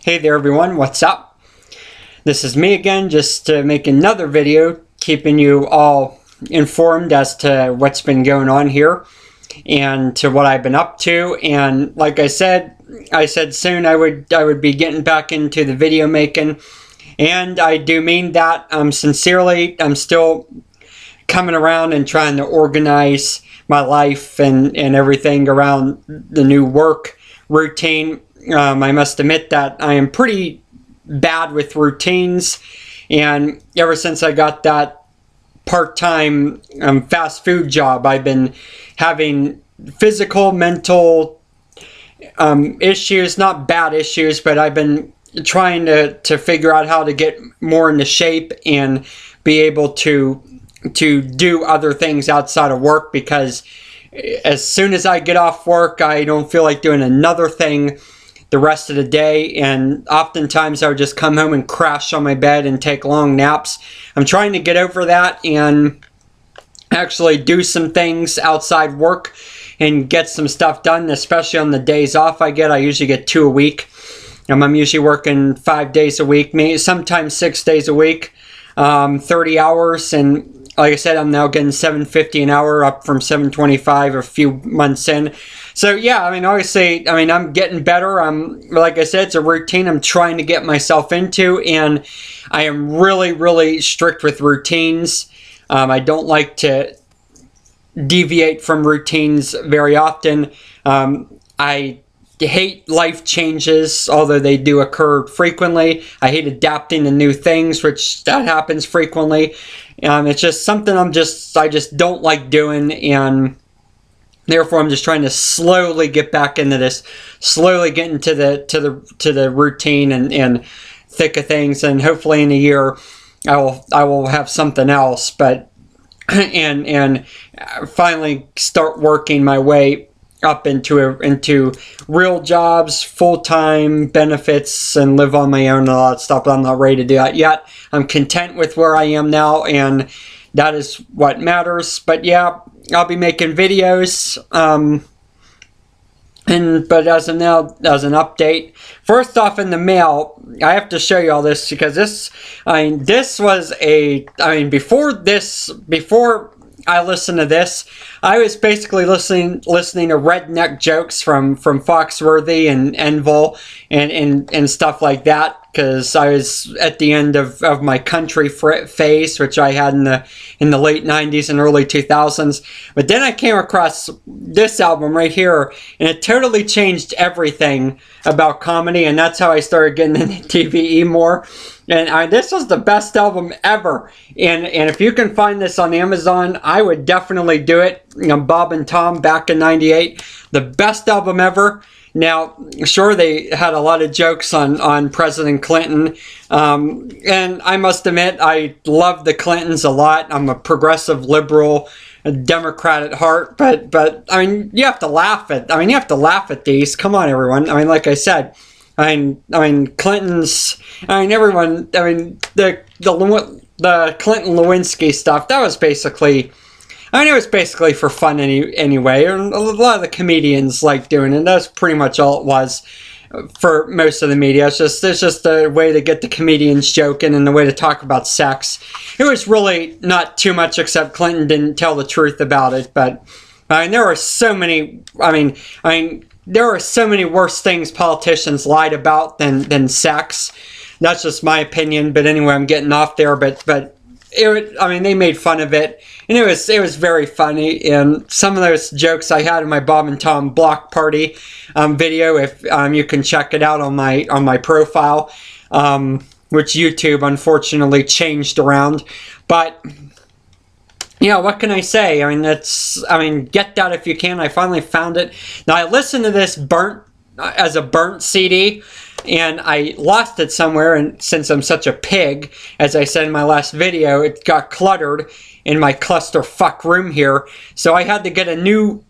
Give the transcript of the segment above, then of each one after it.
Hey there everyone, what's up? This is me again, just to make another video keeping you all informed as to what's been going on here and to what I've been up to. And like I said soon I would be getting back into the video making, and I do mean that sincerely. I'm still coming around and trying to organize my life and everything around the new work routine. I must admit that I am pretty bad with routines, and ever since I got that part-time fast food job, I've been having physical, mental issues, not bad issues, but I've been trying to figure out how to get more into shape and be able to do other things outside of work, because as soon as I get off work, I don't feel like doing another thing the rest of the day, and oftentimes I would just come home and crash on my bed and take long naps. I'm trying to get over that and actually do some things outside work and get some stuff done, especially on the days off I get. I usually get 2 a week. I'm usually working 5 days a week, maybe sometimes 6 days a week, 30 hours, and like I said, I'm now getting $7.50 an hour, up from $7.25 a few months in. So yeah, I mean, obviously, I'm getting better. Like I said, it's a routine I'm trying to get myself into, and I am really, really strict with routines. I don't like to deviate from routines very often. I hate life changes, although they do occur frequently. I hate adapting to new things, which that happens frequently. It's just something I just don't like doing, and therefore I'm just trying to slowly get back into this, slowly get into the routine and thick of things, and hopefully in a year I will have something else, but and finally start working my way up into real jobs, full-time benefits, and live on my own and all that stuff. But I'm not ready to do that yet. I'm content with where I am now, and that is what matters. But yeah, I'll be making videos. But as of now, as an update, first off, in the mail, I have to show you all this, because this was before I listened to this, I was basically listening to redneck jokes from Foxworthy and Envil and stuff like that, because I was at the end of my country phase, which I had in the late 90s and early 2000s. But then I came across this album right here, and it totally changed everything about comedy, and that's how I started getting into TVE more. And this was the best album ever. And if you can find this on Amazon, I would definitely do it. Bob and Tom back in '98. The best album ever. Now, sure, they had a lot of jokes on President Clinton. And I must admit, I love the Clintons a lot. I'm a progressive liberal, a Democrat at heart. But I mean, you have to laugh at these. Come on, everyone. Like I said, Clinton's, everyone, the Clinton Lewinsky stuff, that was basically, it was basically for fun anyway, and a lot of the comedians like doing it. That's pretty much all it was for most of the media. It's just a way to get the comedians joking and a way to talk about sex. It was really not too much, except Clinton didn't tell the truth about it. But there are so many, there are so many worse things politicians lied about than sex. That's just my opinion. But anyway, I'm getting off there. But they made fun of it, and it was very funny. And some of those jokes I had in my Bob and Tom block party video, if you can check it out on my profile, which YouTube unfortunately changed around. But yeah, what can I say? Get that if you can. I finally found it. Now, I listened to this as a burnt CD, and I lost it somewhere, and since I'm such a pig, as I said in my last video, it got cluttered in my clusterfuck room here, so I had to get a new,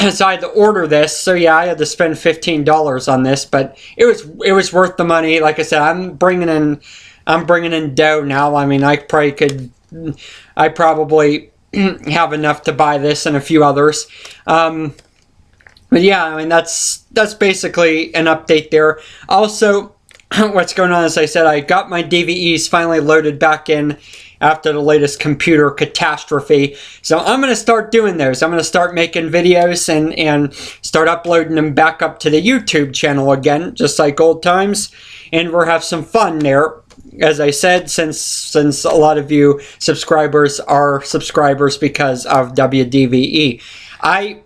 so I had to order this. So yeah, I had to spend $15 on this, but it was worth the money. Like I said, I'm bringing in dough now. I probably have enough to buy this and a few others. But yeah, that's basically an update there. Also, what's going on, as I said, I got my DVEs finally loaded back in after the latest computer catastrophe. So I'm going to start doing those. I'm going to start making videos and start uploading them back up to the YouTube channel again, just like old times. And we'll have some fun there. As I said, since a lot of you subscribers are subscribers because of WDVE. I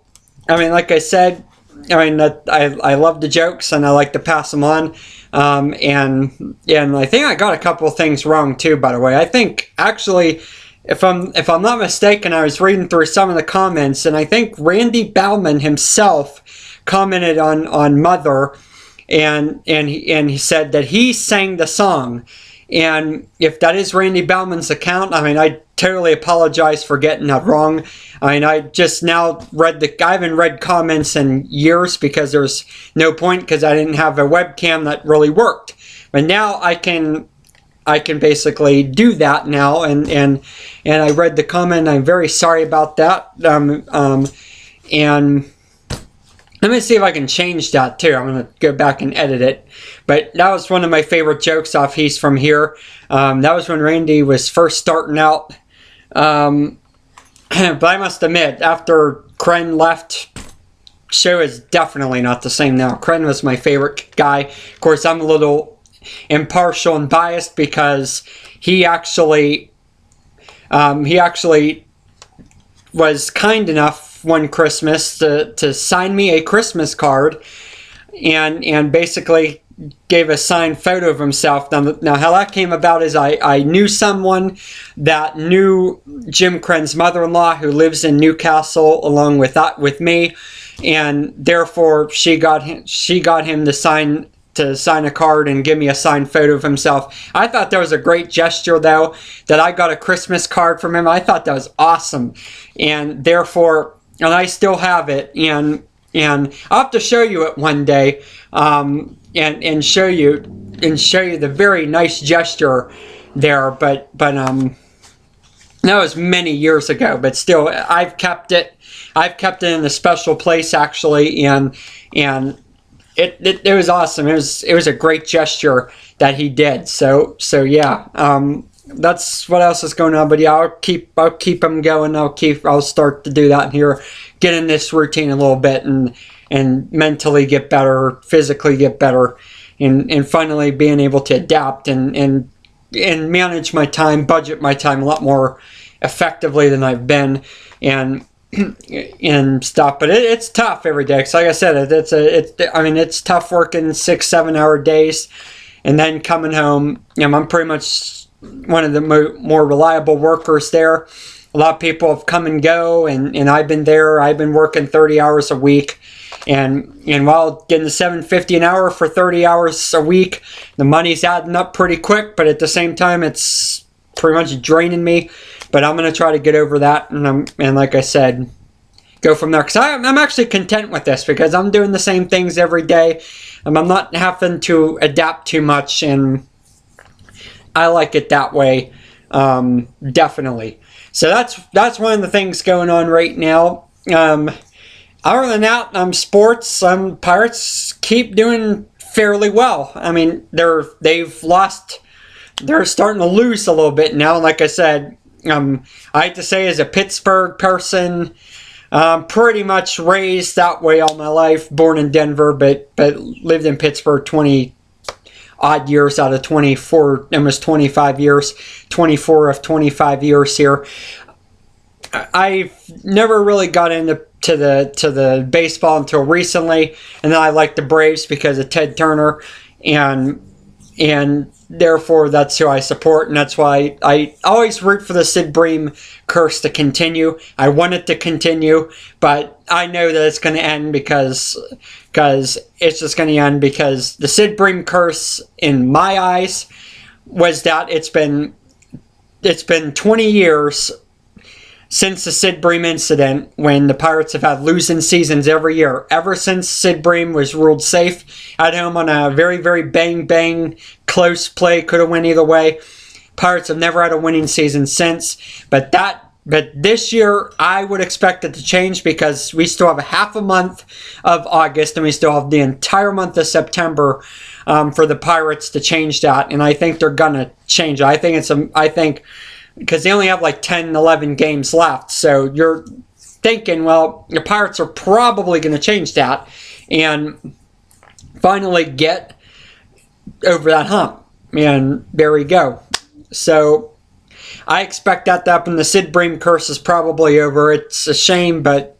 mean, like I said, I mean, I love the jokes and I like to pass them on. And I think I got a couple of things wrong too, by the way. I think actually, if I'm not mistaken, I was reading through some of the comments, and I think Randy Bauman himself commented on Mother, and he said that he sang the song. And if that is Randy Bauman's account, I mean, I totally apologize for getting that wrong. I mean, I just now I haven't read comments in years because there's no point, because I didn't have a webcam that really worked. But now I can basically do that now, and I read the comment. I'm very sorry about that. And let me see if I can change that too. I'm going to go back and edit it. But that was one of my favorite jokes off He's From Here. That was when Randy was first starting out. But I must admit, after Kren left, show is definitely not the same now. Kren was my favorite guy. Of course, I'm a little impartial and biased because he actually was kind enough one Christmas to sign me a Christmas card and basically gave a signed photo of himself. Now how that came about is I knew someone that knew Jim Kren's mother-in-law, who lives in Newcastle along with me, and therefore she got him to sign a card and give me a signed photo of himself. I thought that was a great gesture, though, that I got a Christmas card from him. I thought that was awesome, and therefore, and I still have it, and I'll have to show you it one day, and show you the very nice gesture there. But that was many years ago. But still, I've kept it. I've kept it in a special place, actually, and it was awesome. It was a great gesture that he did. So yeah. That's what else is going on. But yeah, I'll keep them going. I'll start to do that here, get in this routine a little bit, and mentally get better, physically get better, and finally being able to adapt and manage my time, budget my time a lot more effectively than I've been, and stuff. But it's tough every day. 'Cause like I said, it's tough working 6-7 hour days, and then coming home. I'm pretty much one of the more reliable workers there. A lot of people have come and go, and I've been there. I've been working 30 hours a week, and while getting $7.50 an hour for 30 hours a week, the money's adding up pretty quick. But at the same time, it's pretty much draining me. But I'm gonna try to get over that, and like I said, go from there. Because I'm actually content with this, because I'm doing the same things every day, and I'm not having to adapt too much, and I like it that way, definitely. So that's one of the things going on right now. Other than that, sports, Pirates keep doing fairly well. I mean, they're starting to lose a little bit now. Like I said, I hate to say, as a Pittsburgh person, pretty much raised that way all my life, born in Denver, but lived in Pittsburgh 20 odd years out of 24, almost 25 years, 24 of 25 years here. I've never really got into the baseball until recently, and then I like the Braves because of Ted Turner, and therefore that's who I support, and that's why I always root for the Sid Bream curse to continue. I want it to continue, but I know that it's going to end because it's just going to end because the Sid Bream curse, in my eyes, was that it's been 20 years since the Sid Bream incident, when the Pirates have had losing seasons every year. Ever since Sid Bream was ruled safe at home on a very, very bang, close play, could have went either way. Pirates have never had a winning season since, but that But this year, I would expect it to change because we still have a half a month of August and we still have the entire month of September for the Pirates to change that. And I think they're going to change it. I think because they only have like 10, 11 games left. So you're thinking, well, the Pirates are probably going to change that and finally get over that hump. And there we go. So I expect that to happen. The Sid Bream curse is probably over. It's a shame, but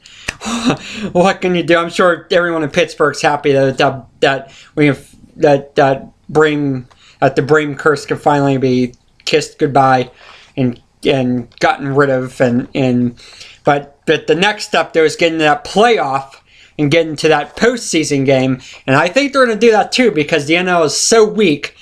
what can you do? I'm sure everyone in Pittsburgh's happy that we have that the Bream curse can finally be kissed goodbye and gotten rid of. But the next step though is getting to that playoff and getting to that postseason game, and I think they're going to do that too because the NL is so weak.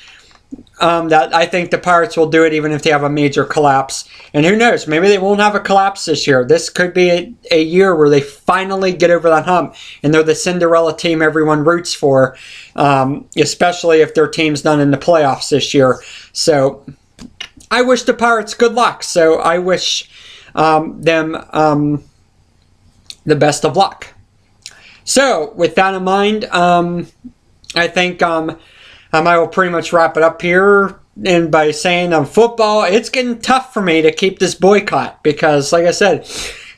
That I think the Pirates will do it even if they have a major collapse. And who knows, maybe they won't have a collapse this year. This could be a year where they finally get over that hump and they're the Cinderella team everyone roots for, especially if their team's not in the playoffs this year. So I wish the Pirates good luck. So I wish them the best of luck. So with that in mind, I think I will pretty much wrap it up here and by saying football, it's getting tough for me to keep this boycott because, like I said,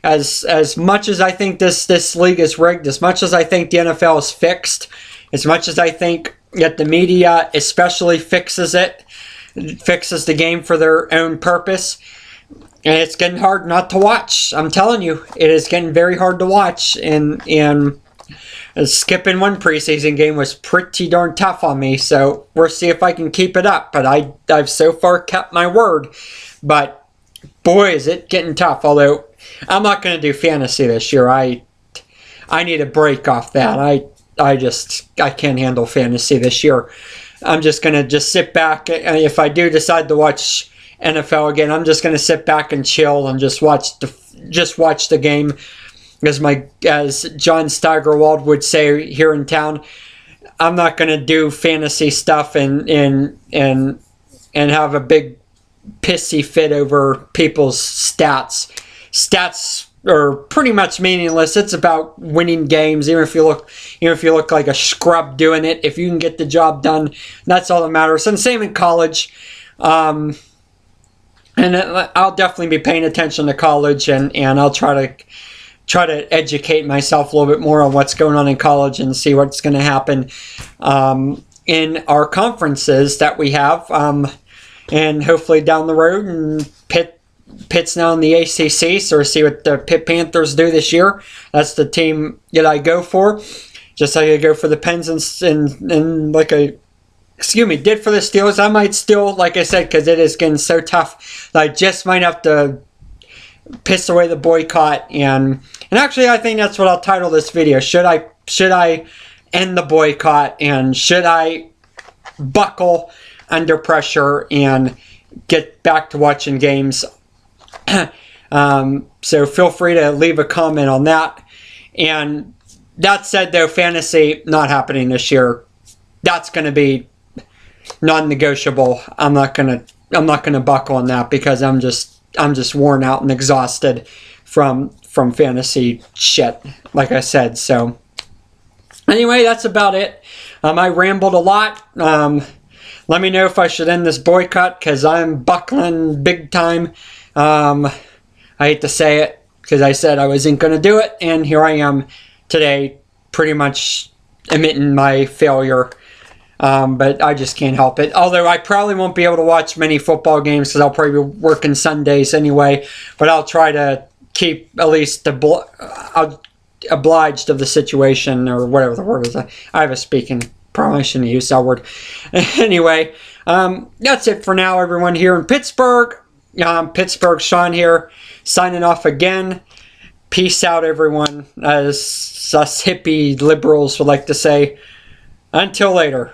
as much as I think this league is rigged, as much as I think the NFL is fixed, as much as I think that the media especially fixes the game for their own purpose, and it's getting hard not to watch. I'm telling you, it is getting very hard to watch, and skipping one preseason game was pretty darn tough on me, so we'll see if I can keep it up. But I've so far kept my word. But boy, is it getting tough. Although I'm not going to do fantasy this year. I need a break off that. I can't handle fantasy this year. I'm just going to sit back. If I do decide to watch NFL again, I'm just going to sit back and chill and just watch the game. As John Steigerwald would say here in town, I'm not going to do fantasy stuff and have a big pissy fit over people's stats. Stats are pretty much meaningless. It's about winning games. Even if you look like a scrub doing it, if you can get the job done, that's all that matters. And same in college. And I'll definitely be paying attention to college, and I'll try to educate myself a little bit more on what's going on in college and see what's going to happen in our conferences that we have, and hopefully down the road. And Pitt's now in the ACC, so we'll see what the Pitt Panthers do this year. That's the team that I go for, just like I go for the Pens and did for the Steelers. I might still, like I said, because it is getting so tough, I just might have to piss away the boycott, and actually I think that's what I'll title this video. Should I end the boycott, and should I buckle under pressure and get back to watching games? So feel free to leave a comment on that. And that said, though, fantasy not happening this year. That's going to be non-negotiable. I'm not gonna buckle on that because I'm just worn out and exhausted from fantasy shit, like I said. So anyway, that's about it. I rambled a lot. Let me know if I should end this boycott because I'm buckling big time. I hate to say it because I said I wasn't going to do it, and here I am today pretty much admitting my failure. But I just can't help it. Although I probably won't be able to watch many football games because I'll probably be working Sundays anyway. But I'll try to keep at least obliged of the situation, or whatever the word is. I have a speaking. Probably shouldn't use that word. Anyway, that's it for now, everyone here in Pittsburgh. Pittsburgh Sean here, signing off again. Peace out, everyone. As us hippie liberals would like to say. Until later.